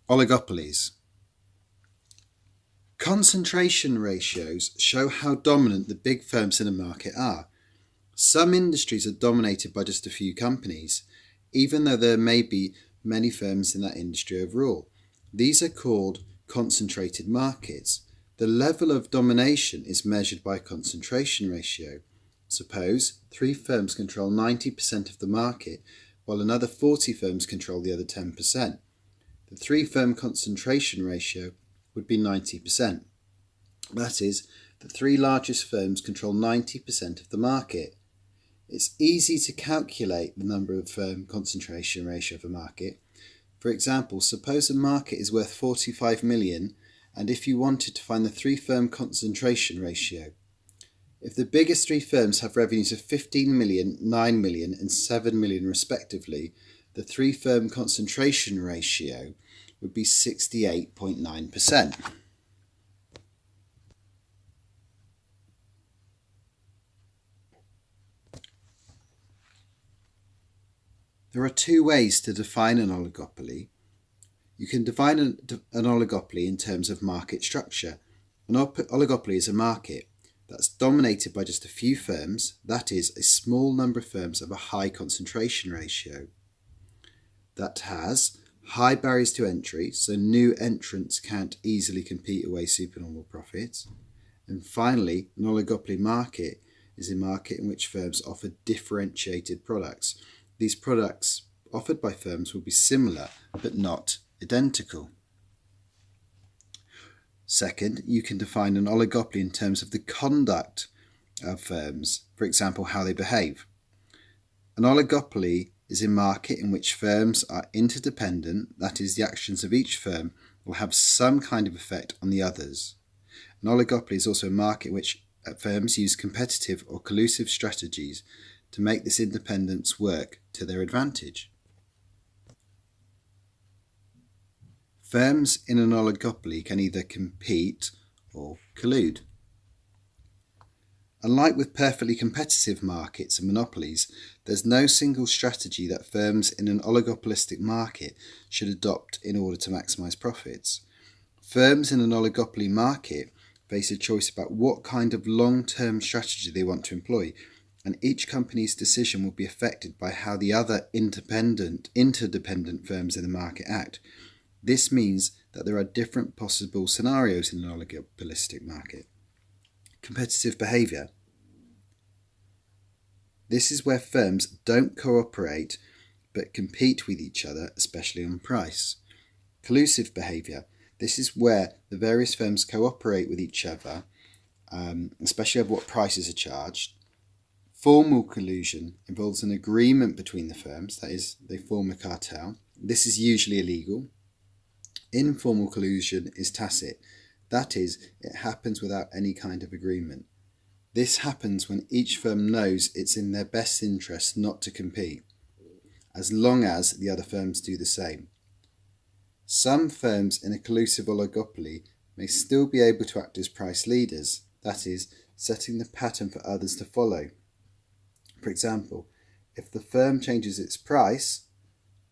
Oligopolies. Concentration ratios show how dominant the big firms in a market are. Some industries are dominated by just a few companies, even though there may be many firms in that industry overall. These are called concentrated markets. The level of domination is measured by concentration ratio. Suppose 3 firms control 90% of the market, while another 40 firms control the other 10%. The 3-firm concentration ratio would be 90%. That is, the 3 largest firms control 90% of the market. It's easy to calculate the number of firm concentration ratio of a market. For example, suppose a market is worth 45 million, and if you wanted to find the 3-firm concentration ratio. If the biggest 3 firms have revenues of 15 million, 9 million and 7 million respectively, the 3-firm concentration ratio would be 68.9%. There are 2 ways to define an oligopoly. You can define an oligopoly in terms of market structure. An oligopoly is a market that's dominated by just a few firms, that is, a small number of firms of a high concentration ratio. That has high barriers to entry, so new entrants can't easily compete away supernormal profits. And finally, an oligopoly market is a market in which firms offer differentiated products. These products offered by firms will be similar but not identical. Second, you can define an oligopoly in terms of the conduct of firms, for example, how they behave. An oligopoly is a market in which firms are interdependent, that is, the actions of each firm will have some kind of effect on the others. An oligopoly is also a market in which firms use competitive or collusive strategies to make this independence work to their advantage. Firms in an oligopoly can either compete or collude. Unlike with perfectly competitive markets and monopolies, there's no single strategy that firms in an oligopolistic market should adopt in order to maximize profits. Firms in an oligopoly market face a choice about what kind of long-term strategy they want to employ, and each company's decision will be affected by how the other interdependent firms in the market act. This means that there are different possible scenarios in an oligopolistic market. Competitive behaviour. This is where firms don't cooperate but compete with each other, especially on price. Collusive behaviour. This is where the various firms cooperate with each other, especially over what prices are charged. Formal collusion involves an agreement between the firms, that is, they form a cartel. This is usually illegal. Informal collusion is tacit, that is, it happens without any kind of agreement. This happens when each firm knows it's in their best interest not to compete, as long as the other firms do the same. Some firms in a collusive oligopoly may still be able to act as price leaders, that is, setting the pattern for others to follow. For example, if the firm changes its price,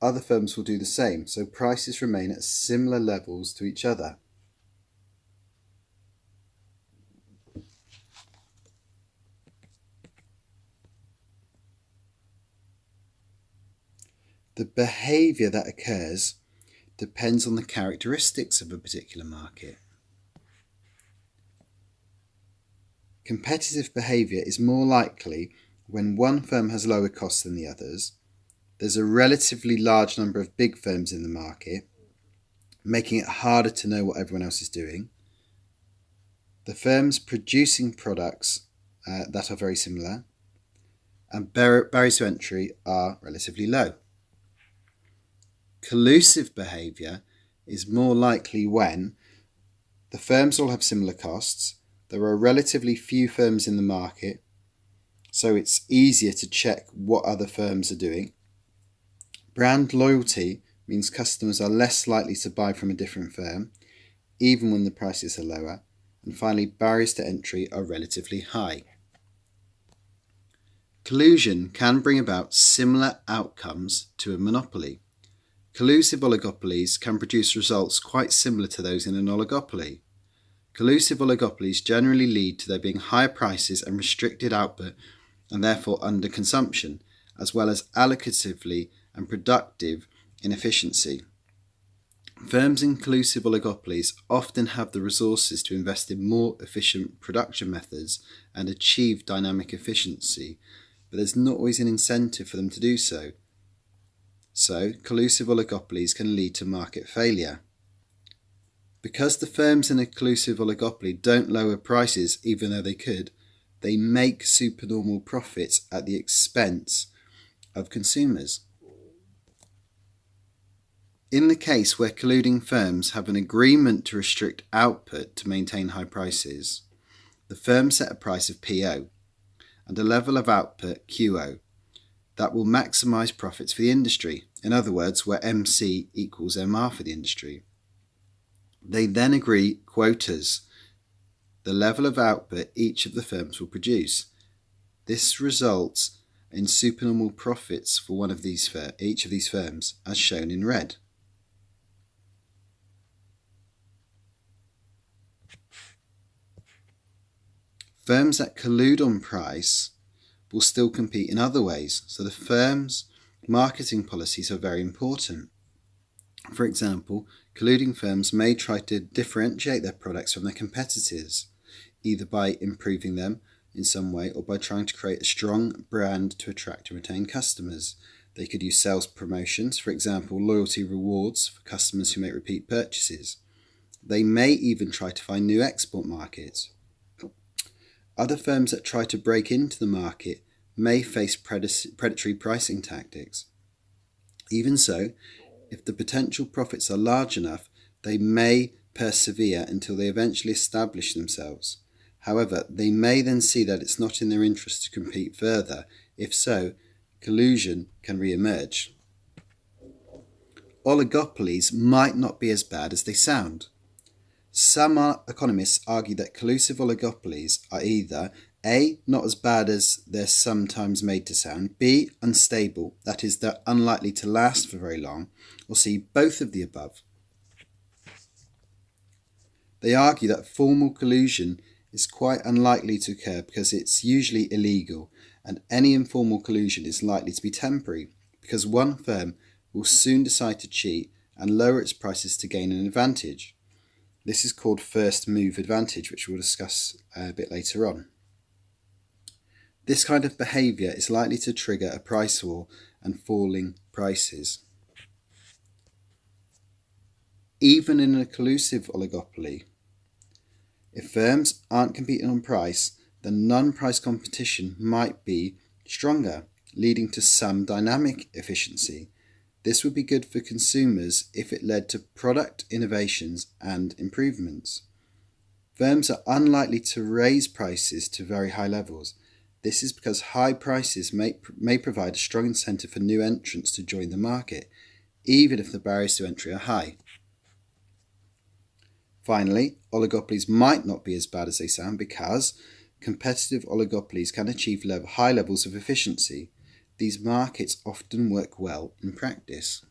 other firms will do the same, so prices remain at similar levels to each other. The behaviour that occurs depends on the characteristics of a particular market. Competitive behaviour is more likely when one firm has lower costs than the others, there's a relatively large number of big firms in the market, making it harder to know what everyone else is doing. The firms producing products that are very similar, and barriers to entry are relatively low. Collusive behaviour is more likely when the firms all have similar costs, there are relatively few firms in the market, so it's easier to check what other firms are doing. Brand loyalty means customers are less likely to buy from a different firm, even when the prices are lower. And finally, barriers to entry are relatively high. Collusion can bring about similar outcomes to a monopoly. Collusive oligopolies can produce results quite similar to those in an oligopoly. Collusive oligopolies generally lead to there being higher prices and restricted output, and therefore underconsumption, as well as allocatively and productive inefficiency. Firms in collusive oligopolies often have the resources to invest in more efficient production methods and achieve dynamic efficiency, but there's not always an incentive for them to do so. So, collusive oligopolies can lead to market failure. Because the firms in a collusive oligopoly don't lower prices even though they could, they make supernormal profits at the expense of consumers. In the case where colluding firms have an agreement to restrict output to maintain high prices, the firms set a price of PO and a level of output QO that will maximise profits for the industry, in other words, where MC equals MR for the industry. They then agree quotas, the level of output each of the firms will produce. This results in supernormal profits for each of these firms, as shown in red. Firms that collude on price will still compete in other ways, so the firm's marketing policies are very important. For example, colluding firms may try to differentiate their products from their competitors, either by improving them in some way or by trying to create a strong brand to attract and retain customers. They could use sales promotions, for example, loyalty rewards for customers who make repeat purchases. They may even try to find new export markets. Other firms that try to break into the market may face predatory pricing tactics. Even so, if the potential profits are large enough, they may persevere until they eventually establish themselves. However, they may then see that it's not in their interest to compete further. If so, collusion can re-emerge. Oligopolies might not be as bad as they sound. Some economists argue that collusive oligopolies are either A, not as bad as they're sometimes made to sound, B, unstable, that is, they're unlikely to last for very long, or C, both of the above. They argue that formal collusion is quite unlikely to occur because it's usually illegal, and any informal collusion is likely to be temporary because one firm will soon decide to cheat and lower its prices to gain an advantage. This is called first move advantage, which we'll discuss a bit later on. This kind of behaviour is likely to trigger a price war and falling prices. Even in a collusive oligopoly, if firms aren't competing on price, then non-price competition might be stronger, leading to some dynamic efficiency. This would be good for consumers if it led to product innovations and improvements. Firms are unlikely to raise prices to very high levels. This is because high prices may provide a strong incentive for new entrants to join the market, even if the barriers to entry are high. Finally, oligopolies might not be as bad as they sound because competitive oligopolies can achieve high levels of efficiency. These markets often work well in practice.